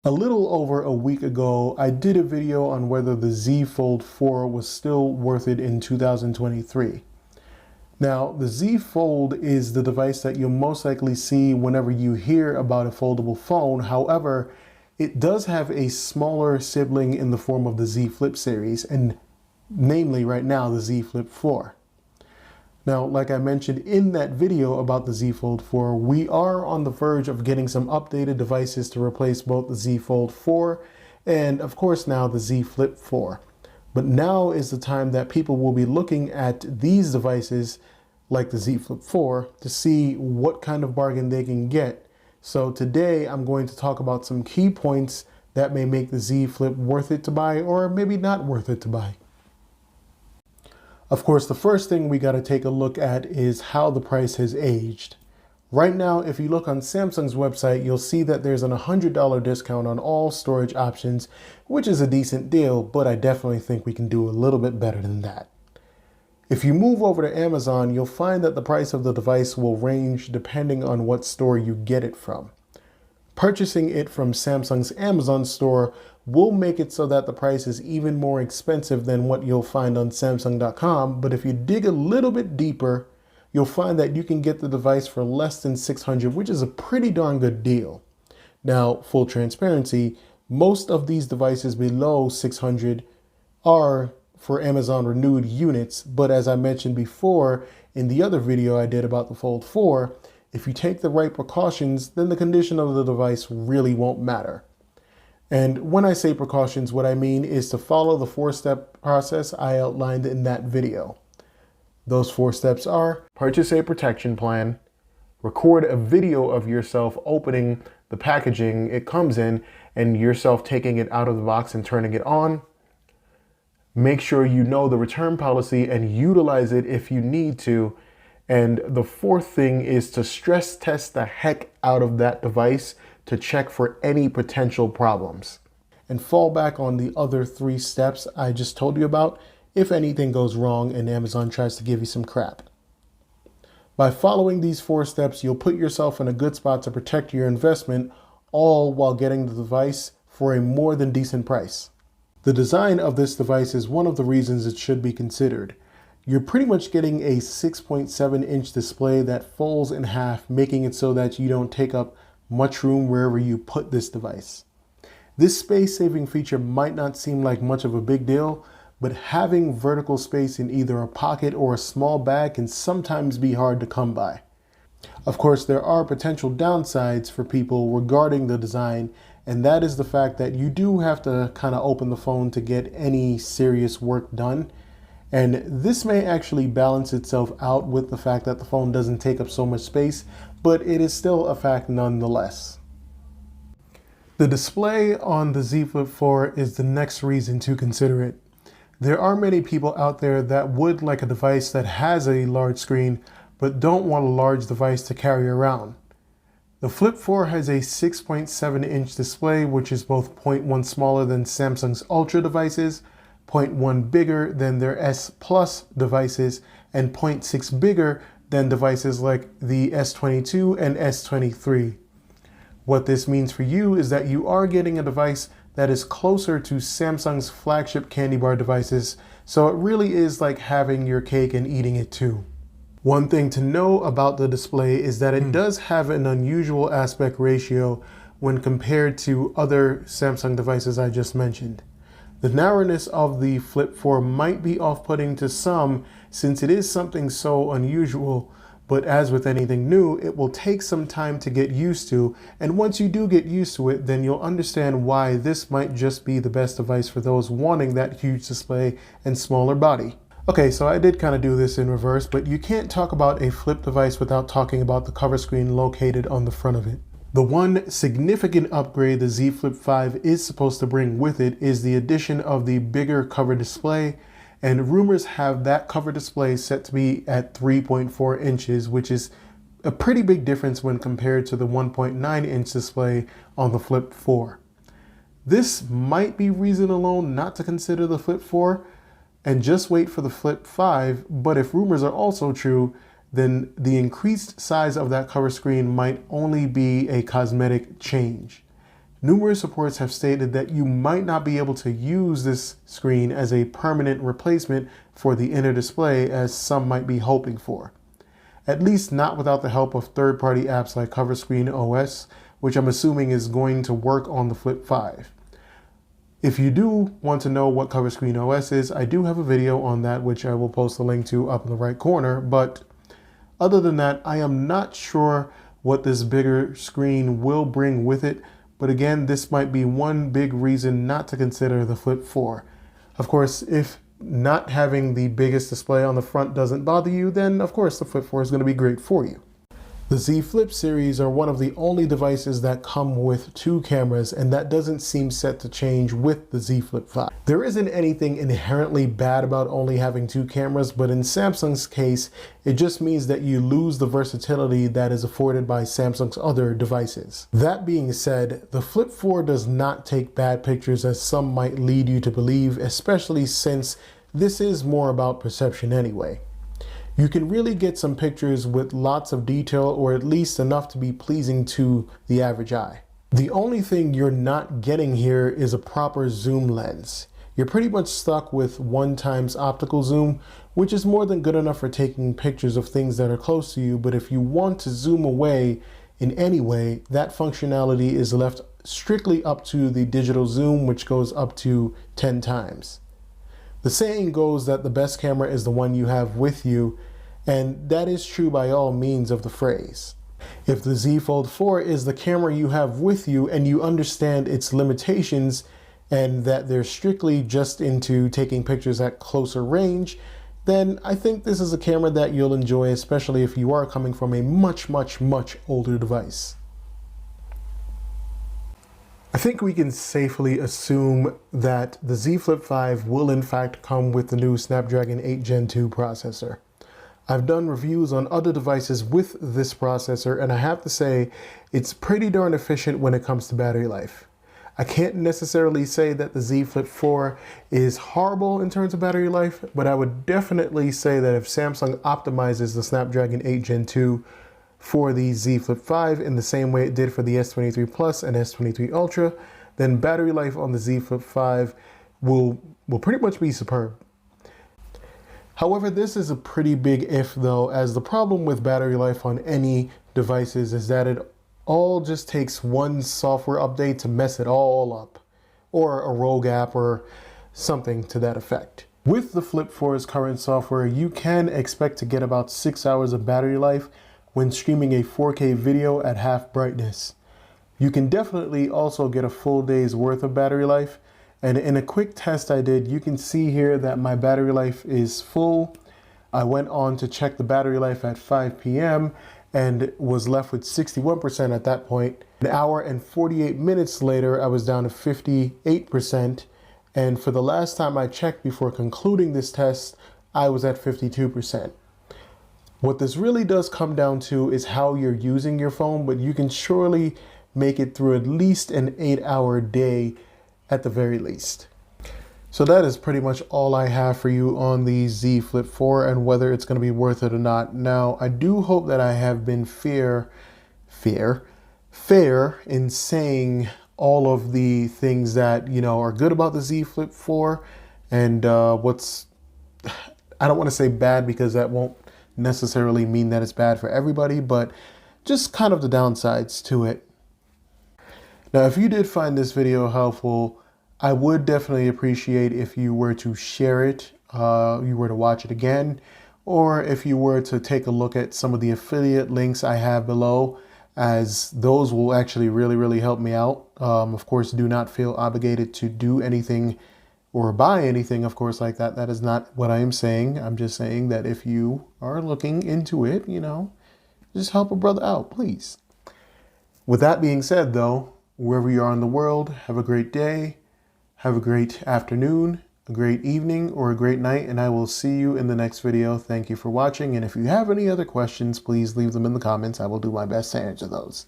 A little over a week ago, I did a video on whether the Z Fold 4 was still worth it in 2023. Now, the Z Fold is the device that you'll most likely see whenever you hear about a foldable phone. However, it does have a smaller sibling in the form of the Z Flip series, and namely right now, the Z Flip 4. Now, like I mentioned in that video about the Z Fold 4, we are on the verge of getting some updated devices to replace both the Z Fold 4 and, of course, now the Z Flip 4. But now is the time that people will be looking at these devices like the Z Flip 4 to see what kind of bargain they can get. So today I'm going to talk about some key points that may make the Z Flip worth it to buy or maybe not worth it to buy. Of course, the first thing we got to take a look at is how the price has aged. Right now, if you look on Samsung's website, you'll see that there's an $100 discount on all storage options, which is a decent deal, but I definitely think we can do a little bit better than that. If you move over to Amazon, you'll find that the price of the device will range depending on what store you get it from. Purchasing it from Samsung's Amazon store will make it so that the price is even more expensive than what you'll find on Samsung.com, but if you dig a little bit deeper, you'll find that you can get the device for less than $600, which is a pretty darn good deal. Now, full transparency, most of these devices below $600 are for Amazon renewed units, but as I mentioned before in the other video I did about the Fold 4, if you take the right precautions, then the condition of the device really won't matter. And when I say precautions, what I mean is to follow the 4-step process I outlined in that video. Those 4 steps are: purchase a protection plan, record a video of yourself opening the packaging it comes in and yourself taking it out of the box and turning it on. Make sure you know the return policy and utilize it if you need to. And the 4th thing is to stress test the heck out of that device to check for any potential problems. And fall back on the other 3 steps I just told you about if anything goes wrong and Amazon tries to give you some crap. By following these 4 steps, you'll put yourself in a good spot to protect your investment, all while getting the device for a more than decent price. The design of this device is one of the reasons it should be considered. You're pretty much getting a 6.7-inch display that folds in half, making it so that you don't take up much room wherever you put this device. This space-saving feature might not seem like much of a big deal, but having vertical space in either a pocket or a small bag can sometimes be hard to come by. Of course, there are potential downsides for people regarding the design, and that is the fact that you do have to kind of open the phone to get any serious work done. And this may actually balance itself out with the fact that the phone doesn't take up so much space, but it is still a fact nonetheless. The display on the Z Flip 4 is the next reason to consider it. There are many people out there that would like a device that has a large screen, but don't want a large device to carry around. The Flip 4 has a 6.7-inch display, which is both 0.1 smaller than Samsung's Ultra devices, 0.1 bigger than their S Plus devices, and 0.6 bigger than devices like the S22 and S23. What this means for you is that you are getting a device that is closer to Samsung's flagship candy bar devices, so it really is like having your cake and eating it too. One thing to know about the display is that it does have an unusual aspect ratio when compared to other Samsung devices I just mentioned. The narrowness of the Flip 4 might be off-putting to some since it is something so unusual, but as with anything new, it will take some time to get used to, and once you do get used to it, then you'll understand why this might just be the best device for those wanting that huge display and smaller body. Okay, so I did kind of do this in reverse, but you can't talk about a flip device without talking about the cover screen located on the front of it. The one significant upgrade the Z Flip 5 is supposed to bring with it is the addition of the bigger cover display, and rumors have that cover display set to be at 3.4 inches, which is a pretty big difference when compared to the 1.9-inch display on the Flip 4. This might be reason alone not to consider the Flip 4 and just wait for the Flip 5, but if rumors are also true, then the increased size of that cover screen might only be a cosmetic change. Numerous reports have stated that you might not be able to use this screen as a permanent replacement for the inner display as some might be hoping for. At least not without the help of third-party apps like Cover Screen OS, which I'm assuming is going to work on the Flip 5. If you do want to know what Cover Screen OS is, I do have a video on that, which I will post a link to up in the right corner. But other than that, I am not sure what this bigger screen will bring with it. But again, this might be one big reason not to consider the Flip 4. Of course, if not having the biggest display on the front doesn't bother you, then of course the Flip 4 is going to be great for you. The Z Flip series are one of the only devices that come with 2 cameras, and that doesn't seem set to change with the Z Flip 5. There isn't anything inherently bad about only having 2 cameras, but in Samsung's case, it just means that you lose the versatility that is afforded by Samsung's other devices. That being said, the Flip 4 does not take bad pictures as some might lead you to believe, especially since this is more about perception anyway. You can really get some pictures with lots of detail, or at least enough to be pleasing to the average eye. The only thing you're not getting here is a proper zoom lens. You're pretty much stuck with 1x optical zoom, which is more than good enough for taking pictures of things that are close to you, but if you want to zoom away in any way, that functionality is left strictly up to the digital zoom, which goes up to 10 times. The saying goes that the best camera is the one you have with you, and that is true by all means of the phrase. If the Z Fold 4 is the camera you have with you and you understand its limitations and that they're strictly just into taking pictures at closer range, then I think this is a camera that you'll enjoy, especially if you are coming from a much older device. I think we can safely assume that the Z Flip 5 will in fact come with the new Snapdragon 8 Gen 2 processor. I've done reviews on other devices with this processor, and I have to say it's pretty darn efficient when it comes to battery life. I can't necessarily say that the Z Flip 4 is horrible in terms of battery life, but I would definitely say that if Samsung optimizes the Snapdragon 8 Gen 2 for the Z Flip 5 in the same way it did for the S23 Plus and S23 Ultra, then battery life on the Z Flip 5 will pretty much be superb. However, this is a pretty big if though, as the problem with battery life on any devices is that it all just takes one software update to mess it all up, or a rogue app or something to that effect. With the Flip 4's current software, you can expect to get about 6 hours of battery life when streaming a 4K video at half brightness. You can definitely also get a full day's worth of battery life, and in a quick test I did, you can see here that my battery life is full. I went on to check the battery life at 5 p.m. and was left with 61% at that point. An hour and 48 minutes later, I was down to 58%, and for the last time I checked before concluding this test, I was at 52%. What this really does come down to is how you're using your phone, but you can surely make it through at least an 8-hour day at the very least. So that is pretty much all I have for you on the Z Flip 4 and whether it's going to be worth it or not. Now, I do hope that I have been fair in saying all of the things that, you know, are good about the Z Flip 4 and what's, I don't want to say bad because that won't necessarily mean that it's bad for everybody, but just kind of the downsides to it. Now, if you did find this video helpful, I would definitely appreciate if you were to share it, you were to watch it again, or if you were to take a look at some of the affiliate links I have below, as those will actually really help me out. Of course, do not feel obligated to do anything or buy anything, of course, like that. That is not what I am saying. I'm just saying that if you are looking into it, you know, just help a brother out, please. With that being said, though, wherever you are in the world, have a great day, have a great afternoon, a great evening, or a great night, and I will see you in the next video. Thank you for watching, and if you have any other questions, please leave them in the comments. I will do my best to answer those.